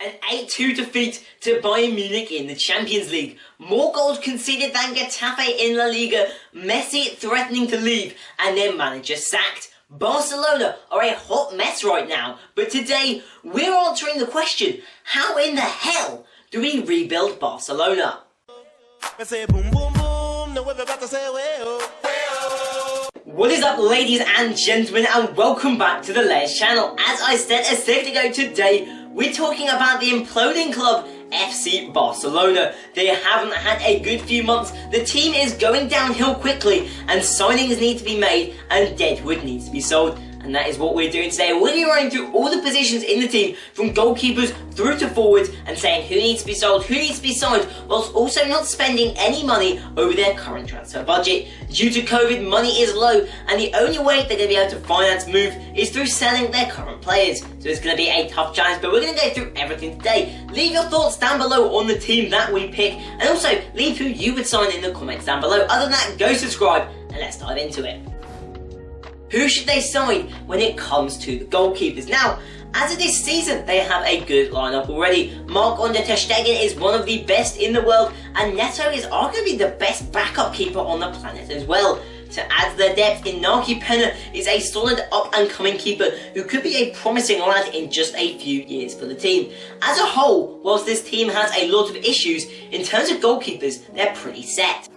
An 8-2 defeat to Bayern Munich in the Champions League. More goals conceded than Getafe in La Liga. Messi threatening to leave and their manager sacked. Barcelona are a hot mess right now. But today, we're answering the question, how in the hell do we rebuild Barcelona? What is up, ladies and gentlemen, and welcome back to the Layers channel. As I said a second ago, today we're talking about the imploding club FC Barcelona. They haven't had a good few months, the team is going downhill quickly, and signings need to be made and deadwood needs to be sold. And that is what we're doing today. We're going to be running through all the positions in the team, from goalkeepers through to forwards, and saying who needs to be sold, who needs to be signed, whilst also not spending any money over their current transfer budget. Due to COVID, money is low, and the only way they're going to be able to finance move is through selling their current players. So it's going to be a tough challenge, but we're going to go through everything today. Leave your thoughts down below on the team that we pick, and also leave who you would sign in the comments down below. Other than that, go subscribe, and let's dive into it. Who should they sign when it comes to the goalkeepers? Now, as of this season, they have a good lineup already. Marc-Andre ter Stegen is one of the best in the world, and Neto is arguably the best backup keeper on the planet as well. To add to their depth, Inaki Penna is a solid up-and-coming keeper who could be a promising lad in just a few years for the team. As a whole, whilst this team has a lot of issues, in terms of goalkeepers, they're pretty set.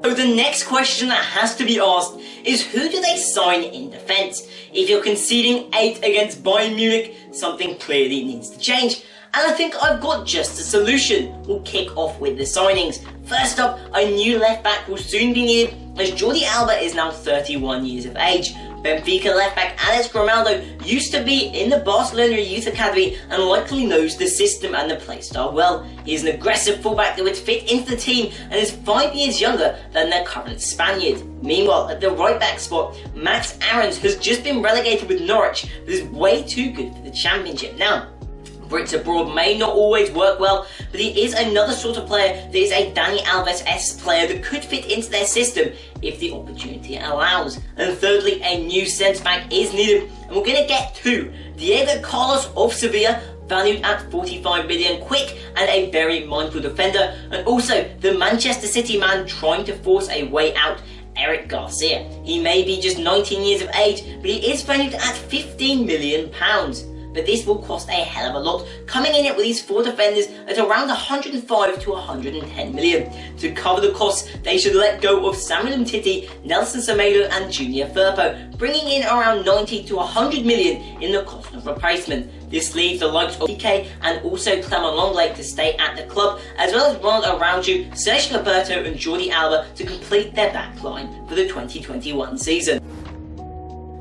So the next question that has to be asked is, who do they sign in defence? If you're conceding 8 against Bayern Munich, something clearly needs to change. And I think I've got just a solution. We'll kick off with the signings. First up, a new left back will soon be needed, as Jordi Alba is now 31 years of age. Benfica left back Alex Grimaldo used to be in the Barcelona Youth Academy and likely knows the system and the playstyle well. He is an aggressive fullback that would fit into the team and is 5 years younger than their current Spaniard. Meanwhile, at the right back spot, Max Aarons has just been relegated with Norwich, but is way too good for the Championship. Now, Brits abroad may not always work well, but he is another sort of player that is a Dani Alves-esque player that could fit into their system if the opportunity allows. And thirdly, a new centre-back is needed, and we're going to get two. Diego Carlos of Sevilla, valued at 45 million, quick and a very mindful defender, and also the Manchester City man trying to force a way out, Eric Garcia. He may be just 19 years of age, but he is valued at £15 million. But this will cost a hell of a lot, coming in with these 4 defenders at around 105 to 110 million. To cover the costs, they should let go of Samuel Umtiti, Nelson Semedo and Junior Firpo, bringing in around 90 to 100 million in the cost of replacement. This leaves the likes of PK and also Clement Lenglet to stay at the club, as well as Ronald Araujo, Sergio Roberto and Jordi Alba to complete their back line for the 2021 season.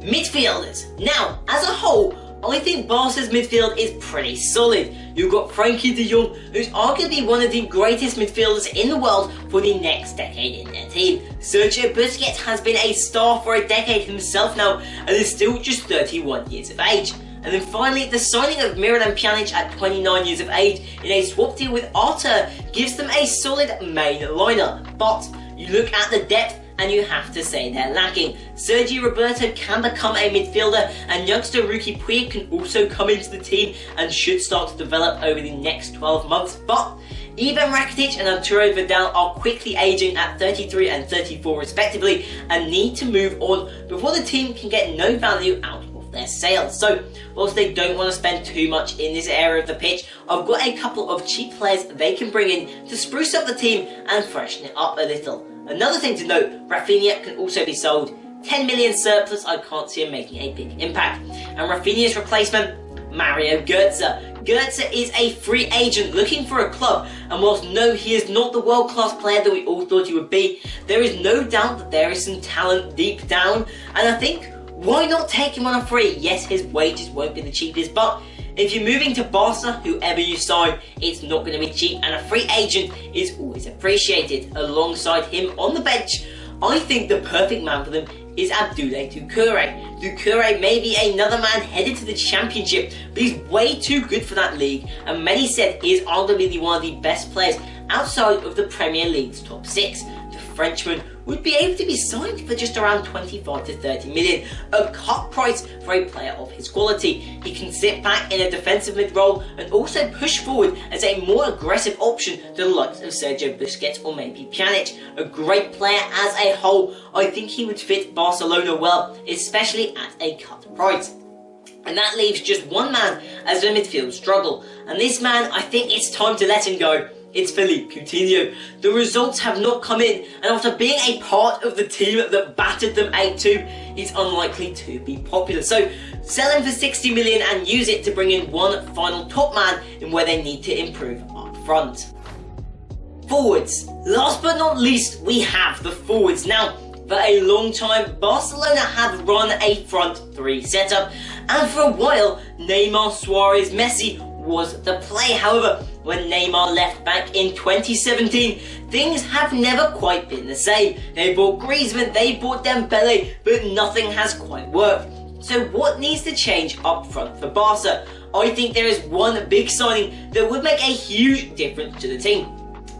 Midfielders. Now, as a whole, I think Barca's midfield is pretty solid. You've got Frankie de Jong, who's arguably one of the greatest midfielders in the world for the next decade in their team. Sergio Busquets has been a star for a decade himself now, and is still just 31 years of age. And then finally, the signing of Miralem Pjanic at 29 years of age in a swap deal with Arta gives them a solid main lineup. But you look at the depth, and you have to say they're lacking. Sergio Roberto can become a midfielder, and youngster Riqui Puig can also come into the team and should start to develop over the next 12 months. But Ivan Rakitic and Arturo Vidal are quickly aging at 33 and 34 respectively, and need to move on before the team can get no value out of their sales. So, whilst they don't want to spend too much in this area of the pitch, I've got a couple of cheap players they can bring in to spruce up the team and freshen it up a little. Another thing to note, Rafinha can also be sold. 10 million surplus, I can't see him making a big impact. And Rafinha's replacement, Mario Götze. Götze is a free agent looking for a club, and whilst no, he is not the world-class player that we all thought he would be, there is no doubt that there is some talent deep down, and I think, why not take him on a free? Yes, his wages won't be the cheapest, but if you're moving to Barca, whoever you sign, it's not going to be cheap, and a free agent is always appreciated. Alongside him on the bench, I think the perfect man for them is Abdoulaye Doucouré. Doucouré may be another man headed to the Championship, but he's way too good for that league, and many said he is arguably one of the best players outside of the Premier League's top 6. The Frenchman would be able to be signed for just around 25 to 30 million, a cut price for a player of his quality. He can sit back in a defensive mid role and also push forward as a more aggressive option to the likes of Sergio Busquets or maybe Pjanic. A great player as a whole. I think he would fit Barcelona well, especially at a cut price. And that leaves just one man as the midfield struggle. And this man, I think it's time to let him go. It's Philippe Coutinho. The results have not come in, and after being a part of the team that battered them 8-2, he's unlikely to be popular. So sell him for 60 million and use it to bring in one final top man in where they need to improve up front. Forwards. Last but not least, we have the forwards. Now, for a long time, Barcelona have run a front three setup, and for a while, Neymar, Suarez, Messi was the play. However, when Neymar left back in 2017, things have never quite been the same. They bought Griezmann, they bought Dembele, but nothing has quite worked. So what needs to change up front for Barca? I think there is one big signing that would make a huge difference to the team.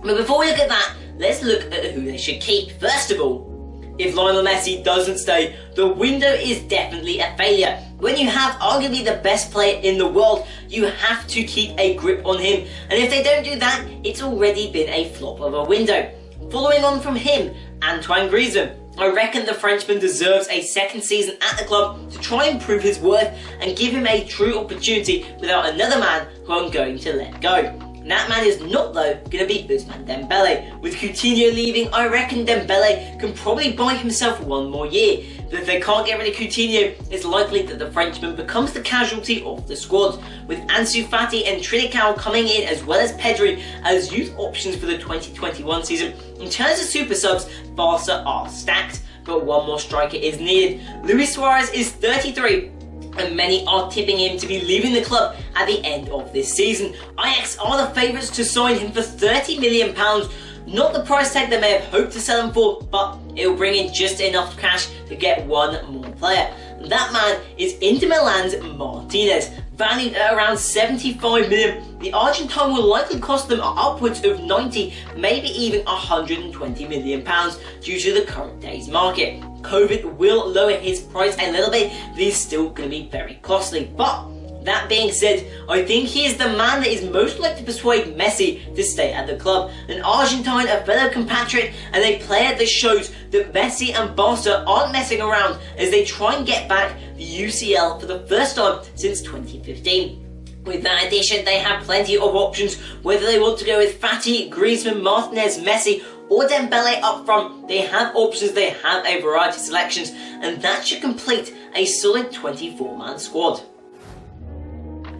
But before we look at that, let's look at who they should keep. First of all, if Lionel Messi doesn't stay, the window is definitely a failure. When you have arguably the best player in the world, you have to keep a grip on him. And if they don't do that, it's already been a flop of a window. Following on from him, Antoine Griezmann. I reckon the Frenchman deserves a second season at the club to try and prove his worth and give him a true opportunity without another man who I'm going to let go. And that man is not, though, going to be Ousmane Dembele. With Coutinho leaving, I reckon Dembele can probably buy himself one more year. But if they can't get rid of Coutinho, it's likely that the Frenchman becomes the casualty of the squad. With Ansu Fati and Trincao coming in as well as Pedri as youth options for the 2021 season, in terms of super subs, Barca are stacked. But one more striker is needed. Luis Suarez is 33. And many are tipping him to be leaving the club at the end of this season. Ajax are the favourites to sign him for £30 million. Not the price tag they may have hoped to sell him for, but it will bring in just enough cash to get one more player. And that man is Inter Milan's Martinez. Valued at around 75 million, the Argentine will likely cost them upwards of 90, maybe even 120 million pounds due to the current day's market. COVID will lower his price a little bit, but he's still going to be very costly. But that being said, I think he is the man that is most likely to persuade Messi to stay at the club. An Argentine, a fellow compatriot, and a player that shows that Messi and Barca aren't messing around as they try and get back the UCL for the first time since 2015. With that addition, they have plenty of options, whether they want to go with Fati, Griezmann, Martinez, Messi, or Dembele up front. They have options, they have a variety of selections, and that should complete a solid 24-man squad.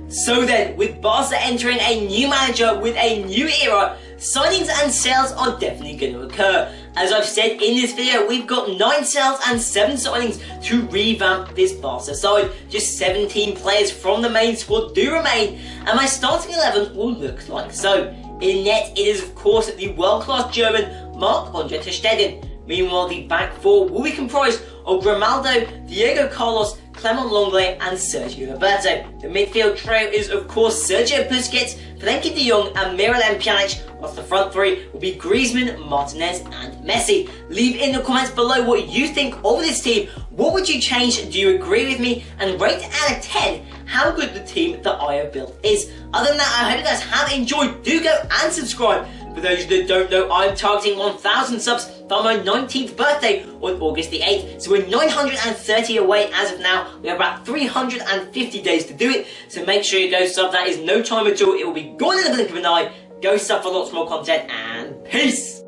So then, with Barca entering a new manager with a new era, signings and sales are definitely going to occur. As I've said in this video, we've got 9 sales and 7 signings to revamp this Barca side. Just 17 players from the main squad do remain, and my starting 11 will look like so. In net, it is of course the world-class German Marc-Andre ter Stegen. Meanwhile, the back four will be comprised of Grimaldo, Diego Carlos, Clement Lenglet and Sergio Roberto. The midfield trio is of course Sergio Busquets, Frenkie de Jong and Miralem Pjanic, whilst the front three will be Griezmann, Martinez and Messi. Leave in the comments below what you think of this team. What would you change? Do you agree with me? And rate out of 10 how good the team that I have built is. Other than that, I hope you guys have enjoyed. Do go and subscribe. For those that don't know, I'm targeting 1,000 subs for my 19th birthday on August the 8th. So we're 930 away as of now. We have about 350 days to do it. So make sure you go sub. That is no time at all. It will be gone in the blink of an eye. Go sub for lots more content and peace.